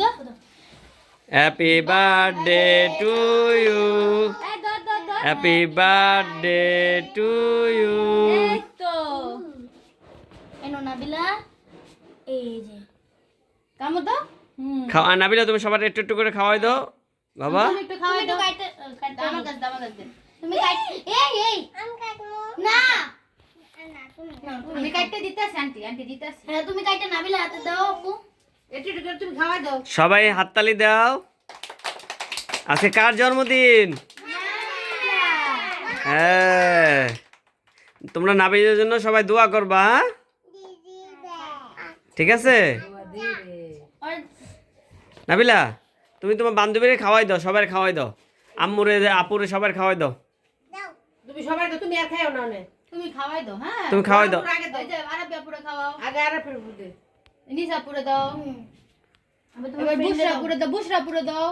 দাও happy birthday to you, happy birthday to you. এই তো এনো নাবিলা এই যে কামো দাও খাওয়া নাবিলা, তুমি সবার একটু একটু করে খাওয়াই দাও বাবা। তুমি একটু খাওয়াই দাও কাটতে আমার কাছে দাও তুমি কাট এই আমি কাটবো না আমি কাটতে দিতেছি আন্টি আন্টি দিতেছি হ্যাঁ তুমি কাটতে নাবিলা হাতে দাও আপু একটু একটু করে তুমি খাওয়াই দাও সবাই হাততালি দাও। আজকে কার জন্মদিন? হ্যাঁ, তোমরা নাবিলের জন্য সবাই দোয়া করবা, হ্যাঁ? ঠিক আছে নাবিলা, তুমি তোমার বান্ধবীরে খাওয়াই দাও, সবাই খাওয়াই দাও, আম্মুরে আপুরে সবার খাওয়াই দাও। তুমি সবাই তো তুমি আর খাইও না নে তুমি খাওয়াই দাও হ্যাঁ তুমি খাওয়াই দাও। আগে দাও এই যে আরবিয়া পুরো খাওয়াও আগে আর ফের দে নিসা পুরো দাও এবার বুশরা পুরো দাও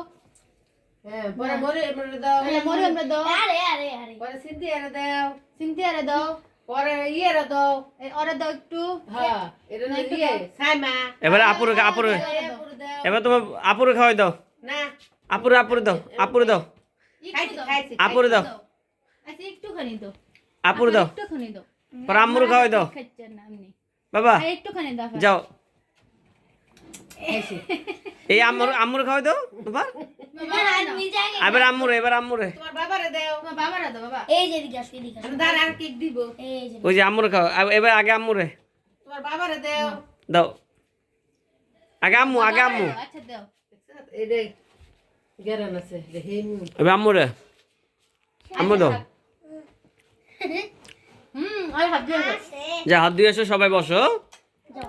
হ্যাঁ পরে মরে দাও মরে আমরা দাও আরে পরে সিদ্ধি এর দাও সিনথিয়ারে দাও পরে ইয়ের দাও ওরে দাও একটু হ্যাঁ এটা না ইয়ে সাইমা এবারে আপুরে আপুরে পুরো দাও এবার তোমার আপুরে খাওয়াই দাও, না আপুরে দাও, আপুরে দাও, খাইছি আপুরে দাও, আচ্ছা একটুখানি দাও আপুরে দাও, একটুখানি দাও পরে আম্মুরে খাওয়াই দাও। খাচ্ছেন না আপনি বাবা আর একটুখানি দাও যাও, খাইছি এই আম্মুরে খাওয়াই দাও তোমার। এবার আম্মুরে তোমার বাবারে দাও বাবারা দাও বাবা এই যে এদিকে আসো এদিকে আসো আমি দাঁড় আর কেক দিব এই যে ওই যে আম্মুরে খাও, এবার আগে আম্মুরে তোমার বাবারে দাও দাও, আগে আম্মু আচ্ছা দাও এই রে গেরান আছে দেখেন এবার আম্মুরে, আম্মু দাও। আর হাত দিয়ে যা হাত দিয়ে এসো, সবাই বসো। যাও